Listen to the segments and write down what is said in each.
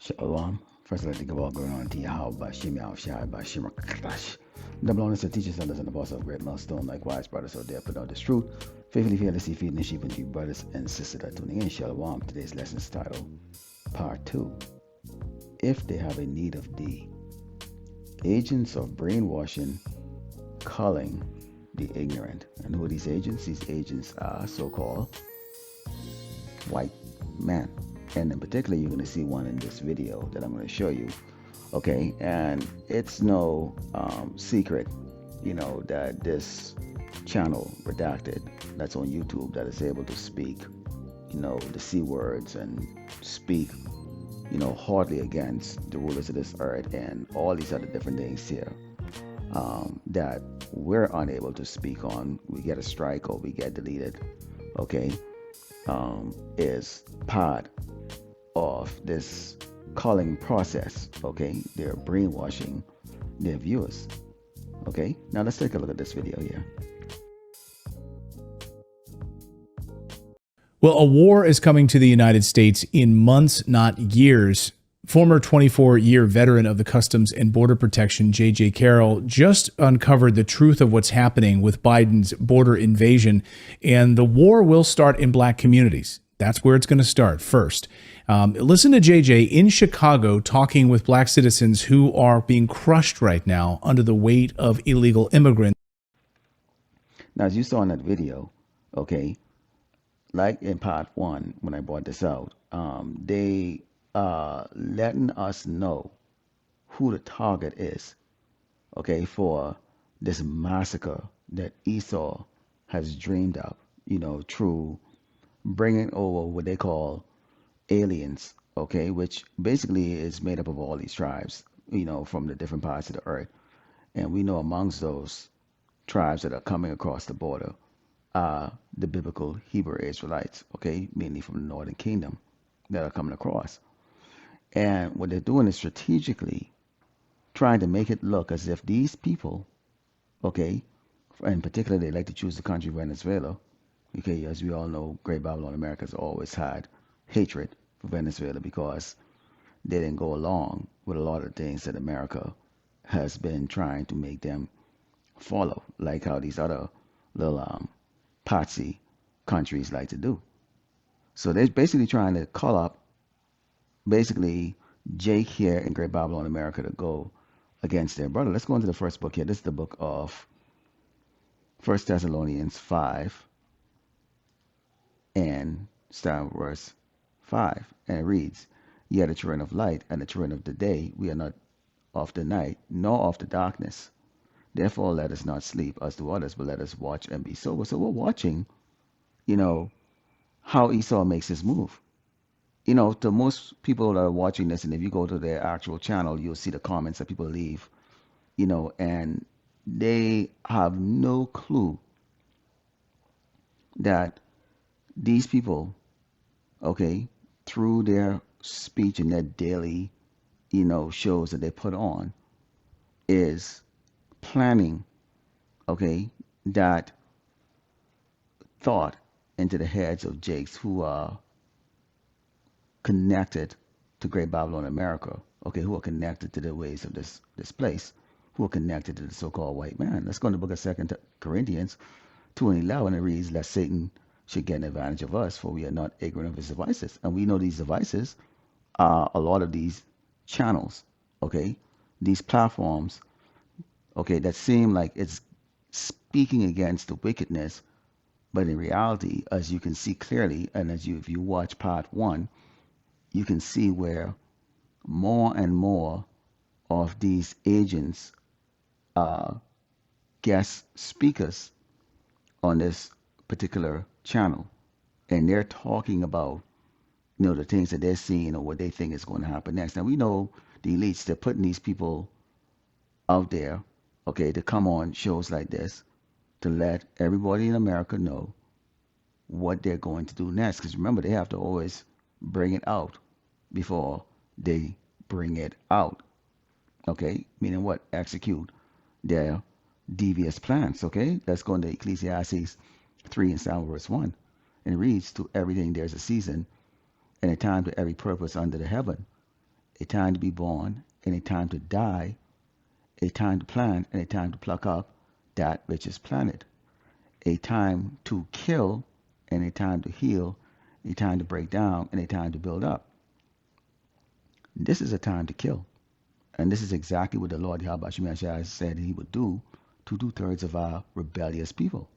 Shalom. First, I'd like to give all going on to Yahweh, Bashim Yahushai, Bashim Kradash. Double honors to teachers, elders, and the boss of great millstone, likewise, brothers out there, put out this truth. Faithfully, fearlessly feeding the sheep and you brothers and sisters that are tuning in. Shalom. Today's lesson is titled Part 2. If they have a need of thee. Agents of brainwashing, culling the ignorant. And who are these agents? These agents are so-called white men. And in particular, you're going to see one in this video that I'm going to show you. Okay, and it's no secret, that this channel, Redacted, that's on YouTube, that is able to speak, the C words and speak, hardly against the rulers of this earth and all these other different things here that we're unable to speak on. We get a strike or we get deleted, okay, is part of this calling process. Okay, they're brainwashing their viewers. Okay, now let's take a look at this video here. Well, a war is coming to the United States in months, not years. Former 24-year veteran of the Customs and Border Protection, J.J. Carroll, just uncovered the truth of what's happening with Biden's border invasion, and the war will start in black communities. That's where it's going to start first. Listen to JJ in Chicago talking with black citizens who are being crushed right now under the weight of illegal immigrants. Now, as you saw in that video, okay, like in part one, when I brought this out, they are letting us know who the target is, okay, for this massacre that Esau has dreamed up, through bringing over what they call aliens, okay, which basically is made up of all these tribes, from the different parts of the earth. And we know amongst those tribes that are coming across the border are the biblical Hebrew Israelites, okay, mainly from the northern kingdom that are coming across. And what they're doing is strategically trying to make it look as if these people, okay, in particular, they like to choose the country Venezuela. Okay, as we all know, Great Babylon America has always had hatred for Venezuela because they didn't go along with a lot of things that America has been trying to make them follow, like how these other little patsy countries like to do. So they're basically trying to call up basically Jake here in Great Babylon America to go against their brother. Let's go into the first book here. This is the book of 1 Thessalonians 5 and start verse 5, and it reads, Ye are the children of light and the children of the day. We are not of the night, nor of the darkness. Therefore let us not sleep as do others, but let us watch and be sober. So we're watching, how Esau makes his move. To most people that are watching this, and if you go to their actual channel, you'll see the comments that people leave, and they have no clue that these people, okay, through their speech and their daily, shows that they put on, is planning, okay, that thought into the heads of Jakes who are connected to Great Babylon America, okay, who are connected to the ways of this place, who are connected to the so-called white man. Let's go to the book of 2 Corinthians 2 and 11. It reads, lest Satan should get an advantage of us, for we are not ignorant of his devices. And we know these devices are a lot of these channels, okay, these platforms, okay, that seem like it's speaking against the wickedness, but in reality, as you can see clearly, and if you watch part one, you can see where more and more of these agents are guest speakers on this particular channel, and they're talking about the things that they're seeing or what they think is going to happen next. Now we know the elites, they're putting these people out there, okay, to come on shows like this to let everybody in America know what they're going to do next. Because remember, they have to always bring it out before they bring it out, okay, meaning what? Execute their devious plans. Okay, let's go into Ecclesiastes 3 and 7 verse 1, and it reads, to everything there's a season and a time to every purpose under the heaven, a time to be born, and a time to die, a time to plant, and a time to pluck up that which is planted, a time to kill, and a time to heal, a time to break down, and a time to build up. This is a time to kill. And this is exactly what the Lord Yahweh Shemashai said he would do to 2/3 of our rebellious people.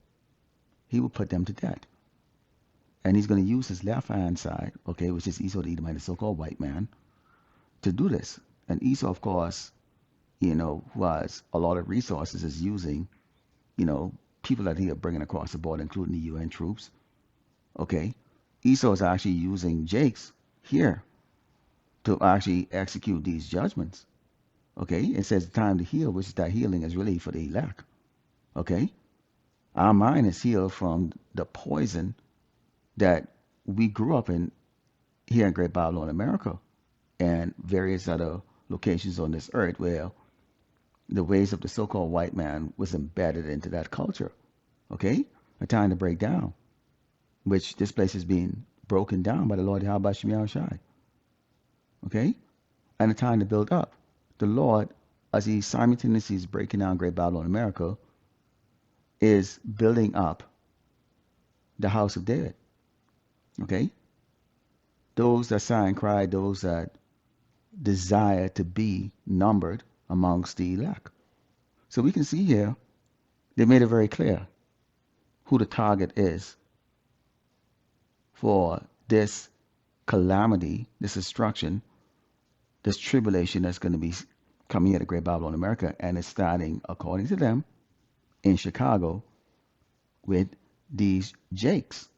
He will put them to death. And he's going to use his left hand side, okay, which is Esau the Edomite, the so-called white man, to do this. And Esau, of course, who has a lot of resources, is using, people that he are bringing across the border, including the UN troops. Okay, Esau is actually using Jakes here to actually execute these judgments. Okay, it says time to heal, which is that healing is really for the elect. Okay, our mind is healed from the poison that we grew up in here in Great Babylon, America, and various other locations on this earth where the ways of the so-called white man was embedded into that culture. Okay, a time to break down, which this place is being broken down by the Lord Yahweh Shem Shai. Okay, and a time to build up. The Lord, as he simultaneously is breaking down Great Babylon, America, is building up the house of David. Okay, those that sigh and cry, those that desire to be numbered amongst the elect. So we can see here, they made it very clear who the target is for this calamity, this destruction, this tribulation that's going to be coming here to Great Babylon, America, and it's starting, according to them, in Chicago with these Jakes.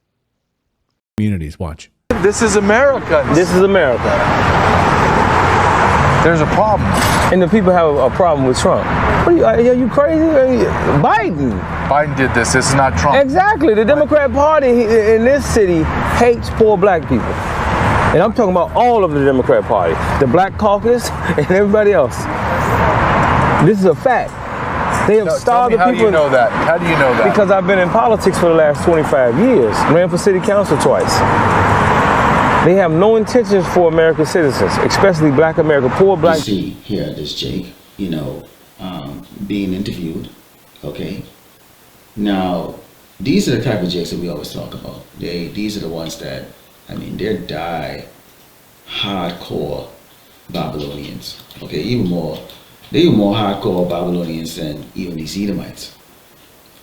Communities, watch. This is America. This is America. There's a problem. And the people have a problem with Trump. What are you crazy? Biden. Biden did this. This is not Trump. Exactly. The Democrat Party in this city hates poor black people. And I'm talking about all of the Democrat Party. The Black Caucus and everybody else. This is a fact. They have starved the people. How do you know that? How do you know that? Because I've been in politics for the last 25 years. Ran for city council twice. They have no intentions for American citizens, especially black America, poor black. You see here this Jake, being interviewed, okay? Now, these are the type of Jakes that we always talk about. These are the ones that, they're die hardcore Babylonians, okay? They're even more hardcore Babylonians than even these Edomites.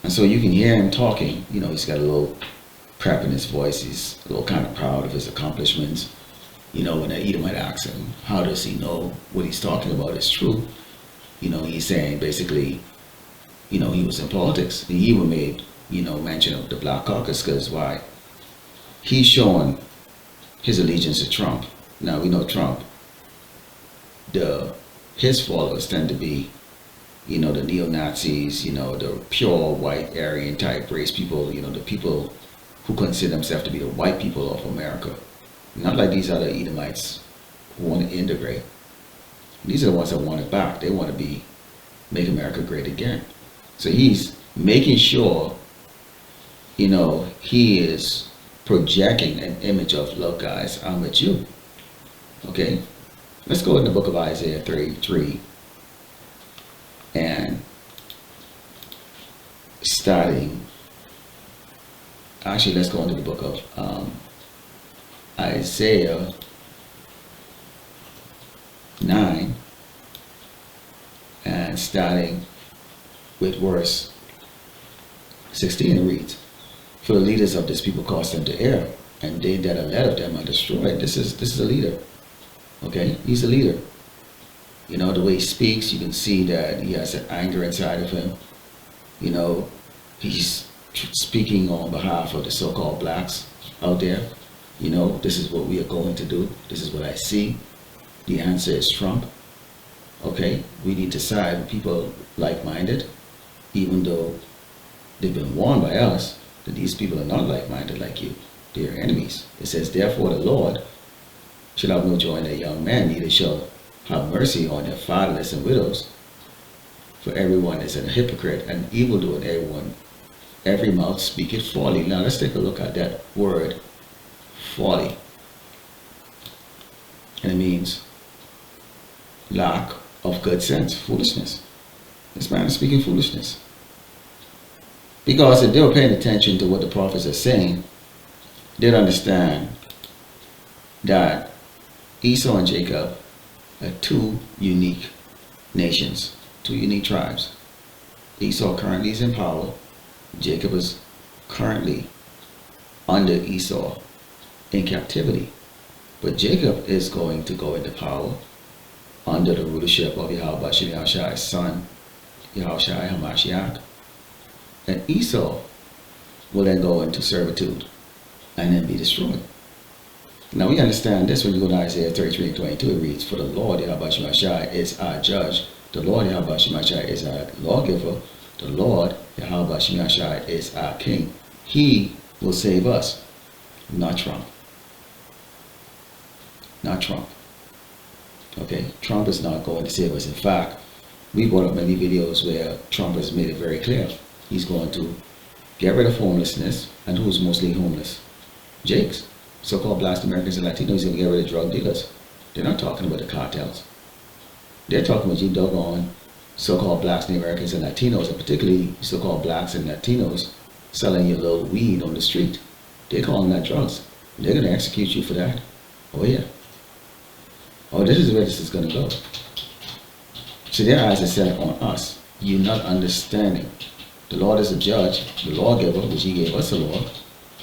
And so you can hear him talking, he's got a little prep in his voice. He's a little kind of proud of his accomplishments. When the Edomite asks him, how does he know what he's talking about is true? He's saying basically, he was in politics. He even made, mention of the Black Caucus, because why? He's showing his allegiance to Trump. Now we know Trump, his followers tend to be, the neo-Nazis, the pure white Aryan type race people, the people who consider themselves to be the white people of America. Not like these other Edomites who want to integrate. These are the ones that want it back. They want to make America great again. So he's making sure, he is projecting an image of, look guys, I'm with you. Okay? Let's go in the book of Isaiah 33 and let's go into the book of Isaiah 9 and starting with verse 16, it reads, for the leaders of this people cause them to err, and they that are led of them are destroyed. This is a leader. Okay, he's a leader. The way he speaks, you can see that he has an anger inside of him. He's speaking on behalf of the so-called blacks out there. This is what we are going to do. This is what I see. The answer is Trump. Okay, we need to side with people like-minded, even though they've been warned by us that these people are not like-minded like you. They are enemies. It says, therefore the Lord shall have no joy in their young men, neither shall have mercy on their fatherless and widows. For everyone is a hypocrite and evildoer, and every mouth speaketh folly. Now let's take a look at that word, folly. And it means lack of good sense, foolishness. This man is speaking foolishness. Because if they were paying attention to what the prophets are saying, they'd understand that Esau and Jacob are two unique nations, two unique tribes. Esau currently is in power. Jacob is currently under Esau in captivity. But Jacob is going to go into power under the rulership of Yahweh Bashem Yahshua's son, Yahushua HaMashiach. And Esau will then go into servitude and then be destroyed. Now we understand this when you go to Isaiah 33:22. It reads, "For the Lord Yahweh Bashem Yahshua is our judge. The Lord Yahweh Bashem Yahshua is our lawgiver. The Lord Yahweh Bashem Yahshua is our king. He will save us, not Trump. Not Trump. Okay, Trump is not going to save us. In fact, we brought up many videos where Trump has made it very clear. He's going to get rid of homelessness. And who's mostly homeless? Jakes. So-called Blacks, Americans, and Latinos. He's going to get rid of drug dealers. They're not talking about the cartels. They're talking about you doggone so-called Blacks, Americans, and Latinos, and particularly so-called Blacks and Latinos selling your little weed on the street. They're calling that drugs. They're going to execute you for that. Oh, yeah. Oh, this is where this is going to go. So their eyes are set on us. You're not understanding. The Lord is a judge, the lawgiver, which he gave us a law,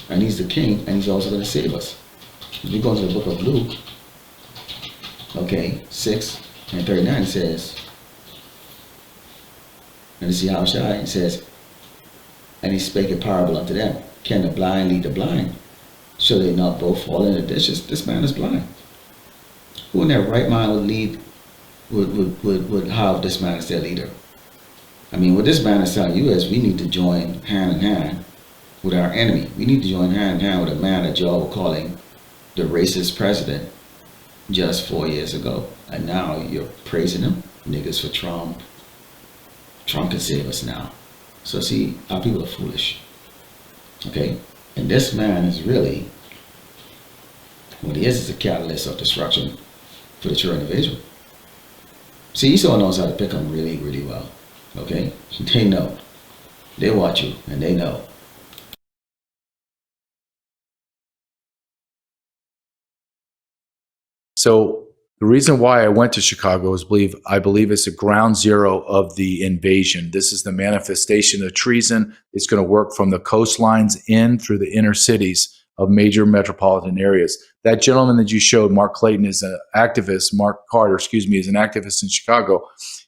and he's the king, and he's also going to save us. If we go to the book of Luke, okay, 6:39 says, and this is Yahushua, it says, "And he spake a parable unto them. Can the blind lead the blind? Shall they not both fall in the ditches? This man is blind. Who in their right mind would lead, would have this man as their leader?" I mean, what this man is telling you is we need to join hand in hand with our enemy. We need to join hand in hand with a man that y'all were calling the racist president just 4 years ago. And now you're praising him. Niggas for Trump. Trump can save us now. So see, our people are foolish. Okay? And this man is really, what he is a catalyst of destruction for the children of Israel. See, Esau knows how to pick them really, really well. Okay? They know. They watch you and they know. So the reason why I went to Chicago is I believe it's a ground zero of the invasion. This is the manifestation of treason. It's going to work from the coastlines in through the inner cities of major metropolitan areas. That gentleman that you showed, Mark Clayton, is an activist. Mark Carter, is an activist in Chicago.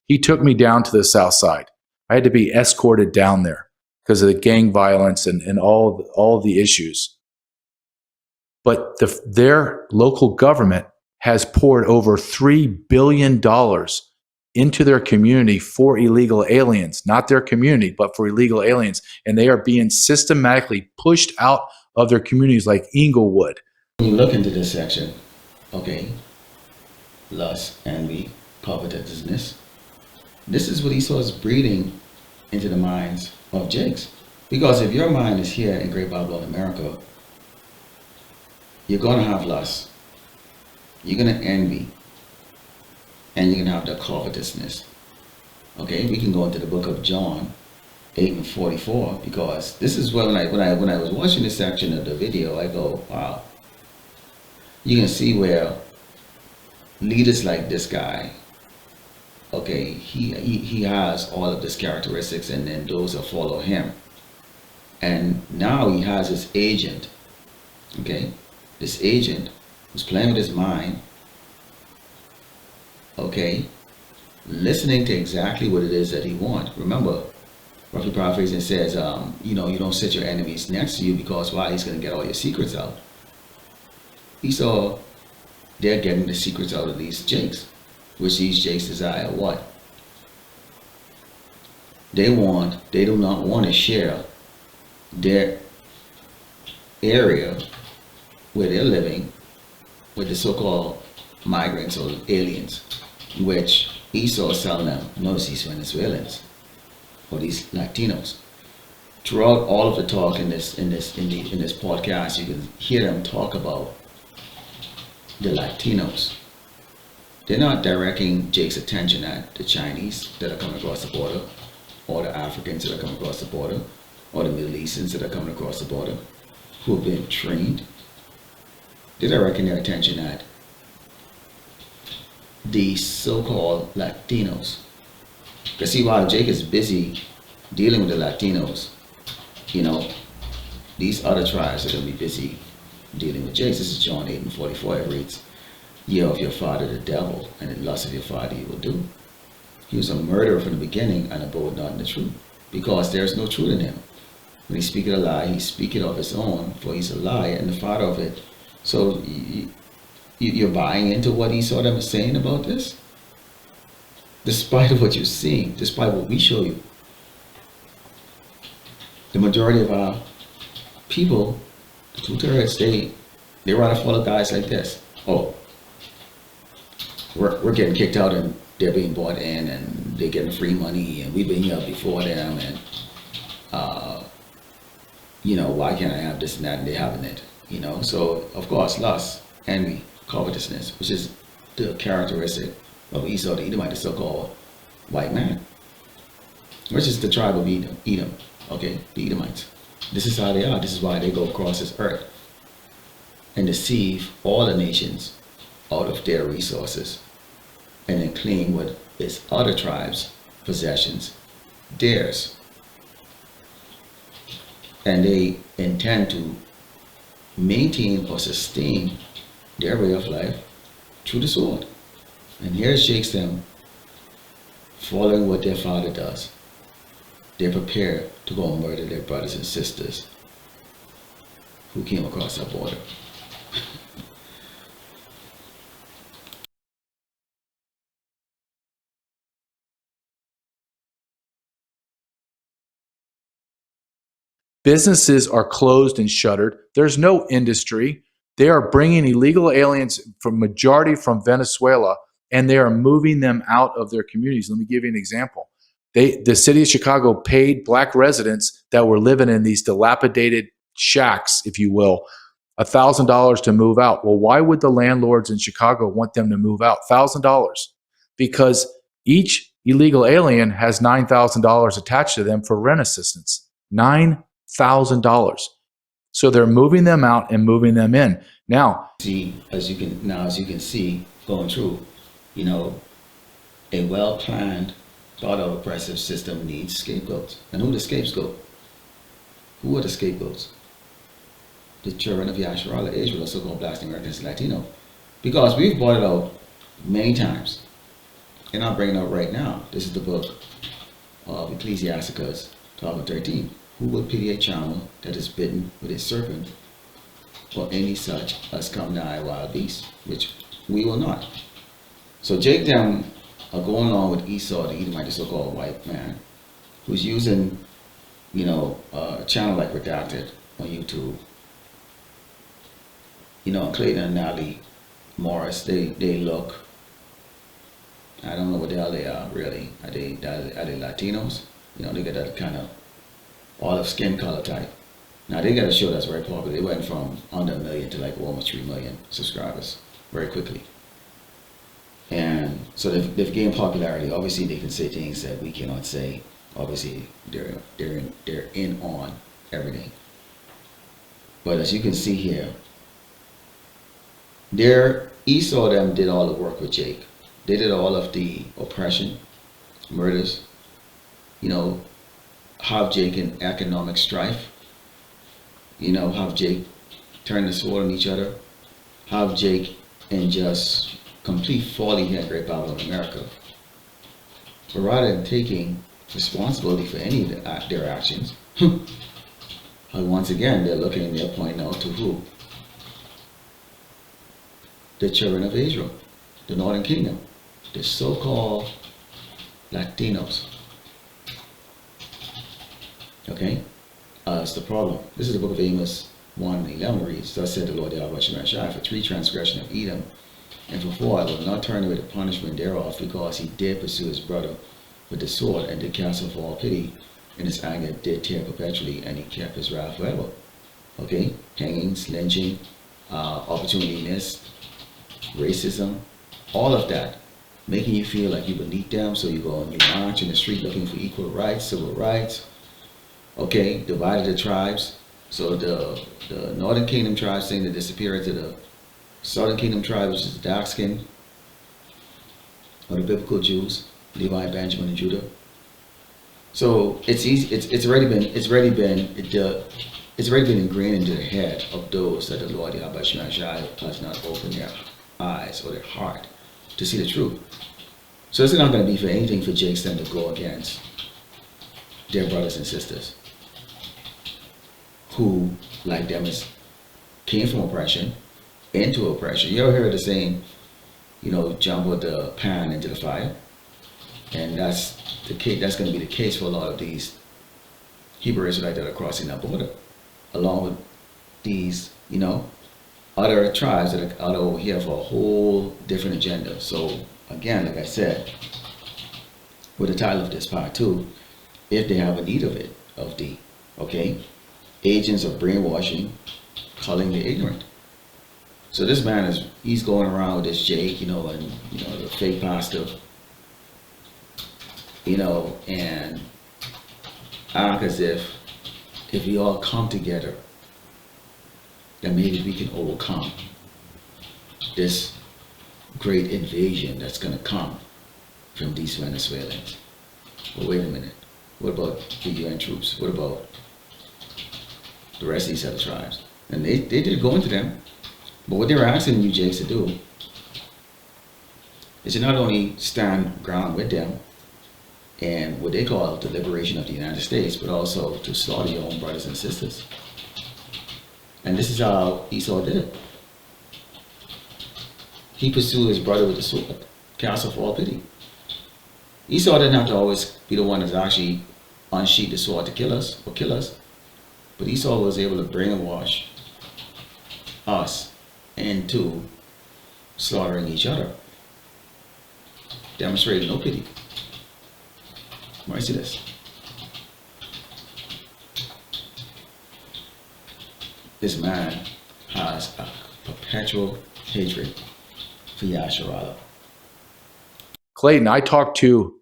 He took me down to the South Side. I had to be escorted down there because of the gang violence and all the issues. But their local government has poured over $3 billion into their community for illegal aliens, not their community, but for illegal aliens. And they are being systematically pushed out of their communities like Inglewood. When you look into this section, okay, lust, envy, covetousness, this is what Esau is breeding into the minds of Jakes. Because if your mind is here in Great Babylon, America, you're going to have lust. You're going to envy, and you're going to have the covetousness. Okay, we can go into the book of John 8:44, because this is when I was watching this section of the video, I go, wow. You can see where leaders like this guy, okay, he has all of these characteristics, and then those that follow him. And now he has his agent, okay, this agent who's playing with his mind, okay, listening to exactly what it is that he wants. Remember, roughly paraphrasing, says, you don't set your enemies next to you, because why? He's going to get all your secrets out. Esau, they're getting the secrets out of these Jakes, which these Jakes desire what? They do not want to share their area where they're living with the so-called migrants or aliens, which Esau is telling them, notice these Venezuelans or these Latinos. Throughout all of the talk in this podcast, you can hear them talk about the Latinos. they're not directing Jake's attention at the Chinese that are coming across the border, or the Africans that are coming across the border, or the Middle Easterns that are coming across the border, who have been trained. They're directing their attention at the so-called Latinos. Because see, while Jake is busy dealing with the Latinos, you know, these other tribes are going to be busy dealing with Jake. This is John 8:44. It reads, "Ye of your father the devil, and the lust of your father you will do." He was a murderer from the beginning, and abode not in the truth, because there is no truth in him. When he speaketh a lie, he speaketh of his own, for he's a liar and the father of it. So you're buying into what Esau them is saying about this? Despite of what you're seeing, despite what we show you, the majority of our people, the 2/3, they rather follow guys like this. Oh, we're getting kicked out and they're being bought in and they're getting free money and we've been here before them, and you know, why can't I have this and that, and they're having it, you know? So of course, lust, envy, covetousness, which is the characteristic of Esau the Edomite, the so-called white man, which is the tribe of Edom, okay, the Edomites. This is how they are. This is why they go across this earth and deceive all the nations out of their resources, and then claim what is other tribes' possessions, theirs. And they intend to maintain or sustain their way of life through the sword. And here Jake's them following what their father does. They're prepared to go and murder their brothers and sisters who came across our border. Businesses are closed and shuttered. There's no industry. They are bringing illegal aliens, from majority from Venezuela, and they are moving them out of their communities. Let me give you an example. The city of Chicago paid black residents that were living in these dilapidated shacks, if you will, $1,000 to move out. Well, why would the landlords in Chicago want them to move out? $1,000. Because each illegal alien has $9,000 attached to them for rent assistance. $9,000. So they're moving them out and moving them in. Now, As you can see, going through, you know, a well-planned, thought-out oppressive system needs scapegoats. And who are the scapegoats? Who are the scapegoats? The children of Yasharallah, Israel, so-called Blacks, Americans, and Latino. Because we've brought it out many times. And I'll bring it out right now. This is the book of Ecclesiasticus 12:13. Who will pity a child that is bitten with a serpent, or any such as come nigh a wild beast? Which we will not. So Jake them are going along with Esau, the Edomite, the so-called white man, who's using, you know, a channel like Redacted on YouTube. You know, Clayton and Natalie Morris, they look, I don't know what the hell they are really. Are they Latinos? You know, they got that kind of olive skin color type. Now they got a show that's very popular. They went from under 1 million to like almost 3 million subscribers very quickly. And so they've gained popularity. Obviously they can say things that we cannot say. Obviously they're in on everything. But as you can see here, Esau them did all the work with Jake. They did all of the oppression, murders, you know, have Jake in economic strife, you know, have Jake turn the sword on each other, have Jake in just complete folly here in Great Babylon, America. But rather than taking responsibility for any of their actions, once again, they're looking and they're pointing out to who? The children of Israel, the Northern Kingdom, the so-called Latinos. Okay? It's the problem. This is the book of Amos 1:11 reads, Thus said the Lord Yahweh Shemashai, for 3 transgression of Edom, and for 4 I will not turn away the punishment thereof, because he did pursue his brother with the sword, and did cast off all pity, and his anger did tear perpetually, and he kept his wrath forever. Okay? Hangings, lynching, opportunity missed, racism, all of that, making you feel like you're beneath them, so you go and you march in the street looking for equal rights, civil rights, okay, divided the tribes. So the Northern Kingdom tribes saying to disappear into the Southern Kingdom tribes, which is the dark skin, or the biblical Jews, Levi, Benjamin, and Judah. So it's easy. It's already been ingrained into the head of those that the Lord Yahweh Shai has not opened their eyes or their heart to see the truth. So it's not going to be for anything for Jakes them to go against their brothers and sisters who, like them, came from oppression into oppression. You ever heard the saying, jump with the pan into the fire? And that's the case. That's going to be the case for a lot of these Hebrew Israelites that are crossing that border, along with these, other tribes that are over here for a whole different agenda. So again, like I said, with the title of this part too, if they have a need of it, agents of brainwashing, calling the ignorant. So this man he's going around with this Jake, and the fake pastor, and act as if we all come together, then maybe we can overcome this great invasion that's going to come from these Venezuelans. But wait a minute, what about the UN troops? What about the rest of these other tribes? And they did go into them, but what they were asking you Jakes to do is to not only stand ground with them and what they call the liberation of the United States, but also to slaughter your own brothers and sisters. And this is how Esau did it. He pursued his brother with the sword, castle for all pity. Esau didn't have to always be the one that's actually unsheathed the sword to kill us, but Esau was able to brainwash us into slaughtering each other, demonstrating no pity. Merciless. This man has a perpetual hatred for Yasharallah. Clayton, I talked to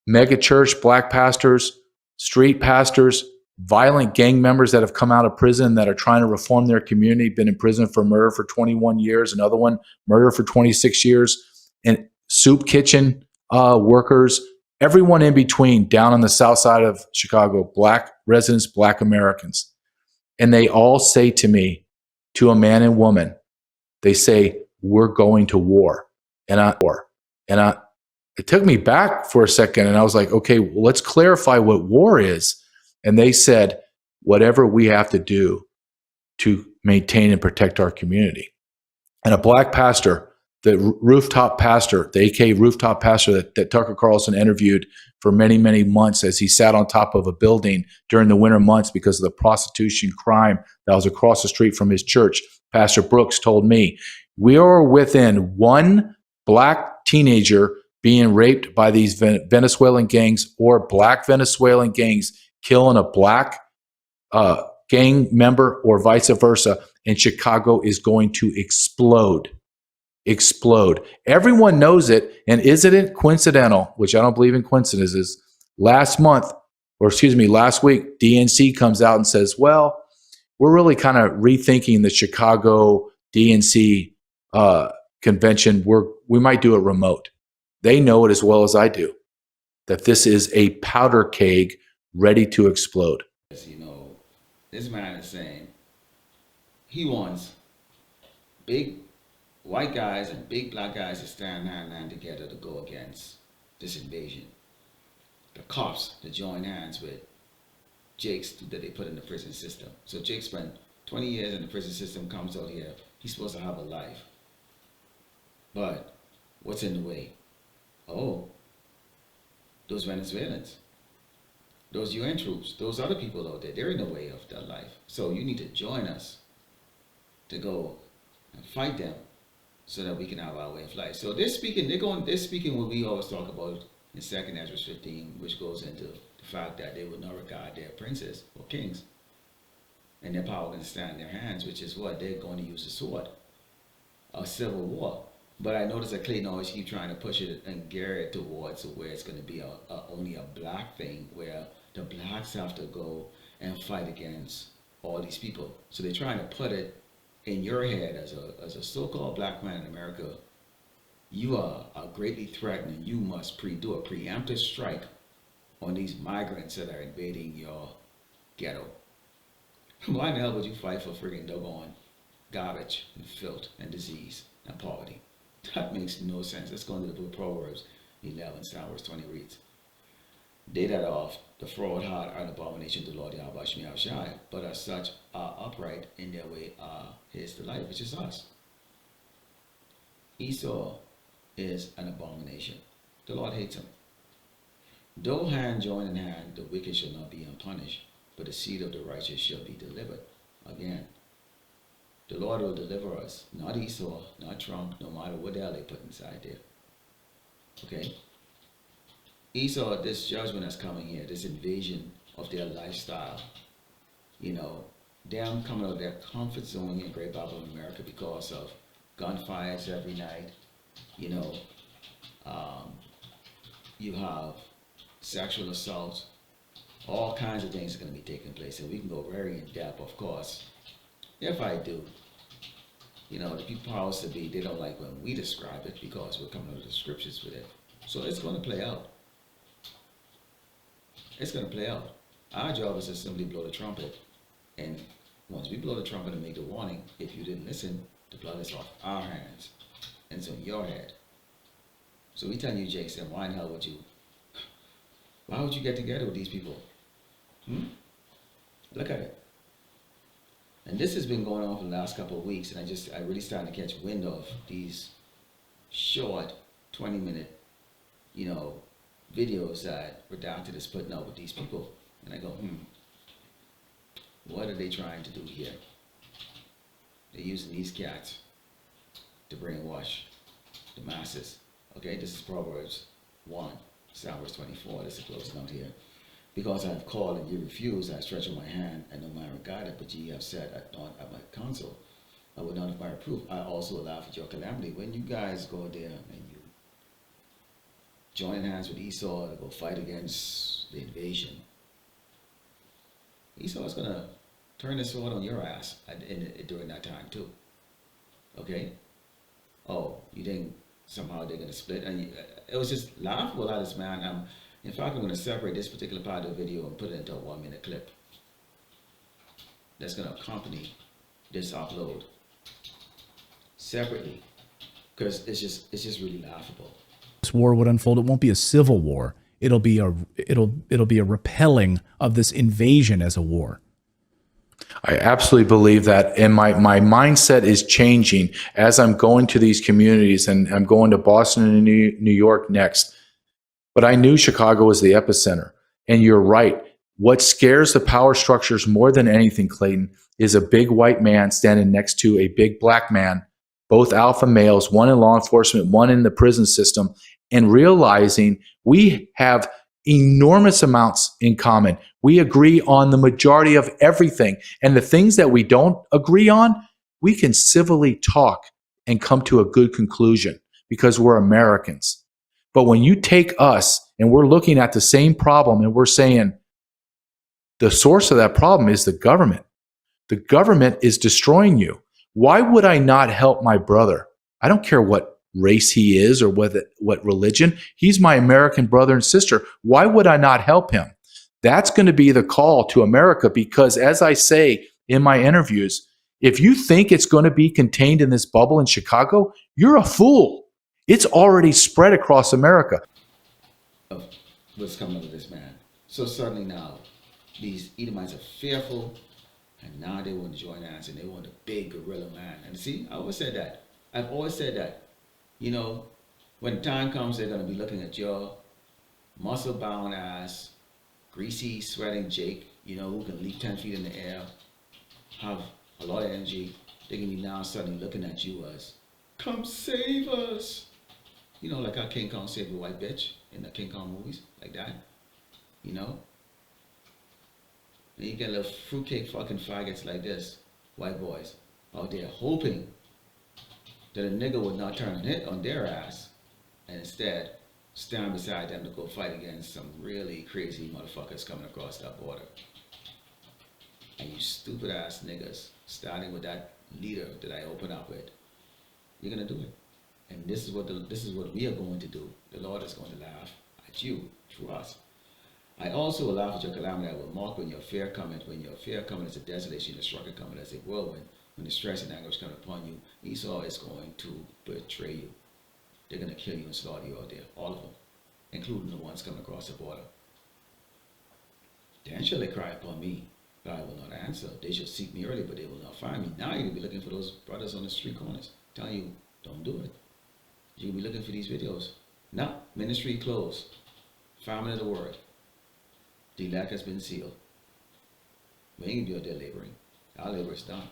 mega church black pastors, street pastors, violent gang members that have come out of prison that are trying to reform their community, been in prison for murder for 21 years, another one murder for 26 years, and soup kitchen workers, everyone in between down on the south side of Chicago, black residents, black Americans. And they all say to me, to a man and woman, they say, we're going to war. It took me back for a second, and I was like, okay, well, let's clarify what war is. And they said, whatever we have to do to maintain and protect our community. And a black pastor, the rooftop pastor, the AK rooftop pastor that Tucker Carlson interviewed for many, many months as he sat on top of a building during the winter months because of the prostitution crime that was across the street from his church, Pastor Brooks told me, we are within one black teenager being raped by these Venezuelan gangs or black Venezuelan gangs killing a black gang member or vice versa, and Chicago is going to explode. Everyone knows it, and isn't it coincidental, which I don't believe in coincidences, last week, DNC comes out and says, well, we're really kind of rethinking the Chicago DNC convention. We might do it remote. They know it as well as I do, that this is a powder keg ready to explode. This man is saying he wants big white guys and big black guys to stand hand together to go against this invasion. The cops to join hands with Jakes that they put in the prison system. So Jake spent 20 years in the prison system, comes out here, he's supposed to have a life. But what's in the way? Oh, those Venezuelans, those UN troops, those other people out there, they're in the way of that life. So you need to join us to go and fight them so that we can have our way of life. So they're speaking what we always talk about in 2nd Ezra 15, which goes into the fact that they would not regard their princes or kings and their power going to stand in their hands, which is what they're going to use the sword. A civil war. But I noticed that Clayton always keep trying to push it and gear it towards where it's going to be only a black thing, where the blacks have to go and fight against all these people. So they're trying to put it in your head as a so-called black man in America. You are greatly threatened, and you must do a preemptive strike on these migrants that are invading your ghetto. Why in the hell would you fight for friggin' doggone garbage and filth and disease and poverty? That makes no sense. Let's go into the book of Proverbs 11, verse 20 reads, They that are of the froward heart are an abomination to the Lord Yahweh Shemi Shai, but as such are upright in their way are his delight, which is us. Esau is an abomination. The Lord hates him. Though hand join in hand, the wicked shall not be unpunished, but the seed of the righteous shall be delivered. Again, the Lord will deliver us, not Esau, not Trump, no matter what the hell they put inside there. Okay? Esau, this judgment that's coming here, this invasion of their lifestyle, you know, them coming out of their comfort zone in Great Babylon, America, because of gunfires every night, you know, you have sexual assault, all kinds of things are going to be taking place, and we can go very in depth, of course. If I do, you know, the people powers to be, they don't like when we describe it because we're coming out of the scriptures with it. So it's going to play out. It's going to play out. Our job is to simply blow the trumpet. And once we blow the trumpet and make the warning, if you didn't listen, the blood is off our hands and it's on your head. So we telling you, Jason, why in hell would you? Why would you get together with these people? Look at it. And this has been going on for the last couple of weeks, and I really started to catch wind of these short 20-minute, you know, videos that Redacted is putting out with these people. And I go, what are they trying to do here? They're using these cats to brainwash the masses. Okay, this is Proverbs 1, verse 24. This is a close note here. Because I have called and ye refused, I stretch out my hand, and no man regarded, but ye have said, at my counsel, I would not have my reproof. I also laugh at your calamity. When you guys go there and you join hands with Esau to go fight against the invasion, Esau is going to turn his sword on your ass during that time too. Okay? Oh, you think somehow they're going to split? And it was just laughable at this man. In fact, I'm going to separate this particular part of the video and put it into a 1-minute clip that's going to accompany this upload separately, because it's just really laughable. This war would unfold. It won't be a civil war. It'll be a repelling of this invasion as a war. I absolutely believe that, and my mindset is changing as I'm going to these communities, and I'm going to Boston and New York next. But I knew Chicago was the epicenter. And you're right. What scares the power structures more than anything, Clayton, is a big white man standing next to a big black man, both alpha males, one in law enforcement, one in the prison system, and realizing we have enormous amounts in common. We agree on the majority of everything. And the things that we don't agree on, we can civilly talk and come to a good conclusion because we're Americans. But when you take us and we're looking at the same problem and we're saying the source of that problem is the government. The government is destroying you. Why would I not help my brother? I don't care what race he is or what religion. He's my American brother and sister. Why would I not help him? That's going to be the call to America, because as I say in my interviews, if you think it's going to be contained in this bubble in Chicago, you're a fool. It's already spread across America. Of what's coming to this man. So suddenly now, these Edomites are fearful, and now they want to join hands, and they want a big gorilla man. And see, I always said that. I've always said that. You know, when time comes, they're going to be looking at your muscle-bound ass, greasy, sweating Jake, you know, who can leap 10 feet in the air, have a lot of energy. They're going to be now suddenly looking at you as, come save us. You know, like how King Kong saved the white bitch in the King Kong movies, like that, you know? And you get little fruitcake fucking faggots like this, white boys, out there hoping that a nigga would not turn hit on their ass and instead stand beside them to go fight against some really crazy motherfuckers coming across that border. And you stupid ass niggas, starting with that leader that I open up with, you're gonna do it. And this is what we are going to do. The Lord is going to laugh at you through us. I also will laugh at your calamity. I will mock when your fear cometh. When your fear cometh as a desolation, the destruction cometh as a whirlwind. When the stress and anguish come upon you, Esau is going to betray you. They're going to kill you and slaughter you out there, all of them, including the ones coming across the border. Then shall they cry upon me, but I will not answer. They shall seek me early, but they will not find me. Now you'll be looking for those brothers on the street corners, telling you, don't do it. You'll be looking for these videos. No, ministry closed. Famine of the word. The elect has been sealed. We ain't gonna be out there laboring. Our labor is done.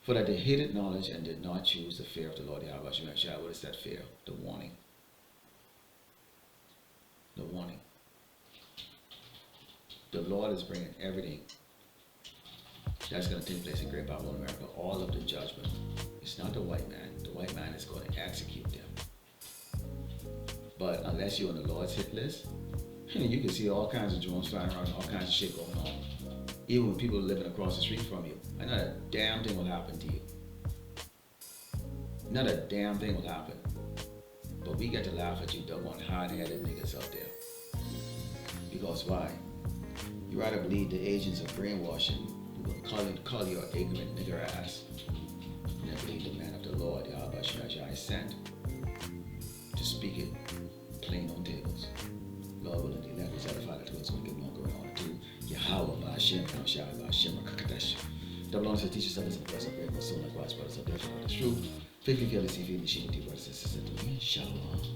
For that they hated knowledge and did not choose the fear of the Lord Yahweh. What is that fear? The warning. The warning. The Lord is bringing everything that's going to take place in Great Babylon, America. All of the judgment. It's not the white man. The white man is going to execute them. But unless you're on the Lord's hit list, you can see all kinds of drones flying around and all kinds of shit going on. Even when people are living across the street from you. And not a damn thing will happen to you. Not a damn thing will happen. But we get to laugh at you doggone hard-headed niggas out there. Because why? You rather believe the agents of brainwashing who will call you an ignorant nigger ass than believe the man of the Lord, Yahweh Shemashai, sent to speak it plain on tables. Lord willing, the elect is edified to us when we give longer on to Yahweh Ba'Shem, Shai Ba'Shem, Kakadash. Double honor to teach us others and bless our great soul, likewise, brothers, are there for the truth. Faithfully, fearlessly, feeding, sheep, brothers and sisters, to me, Shalom.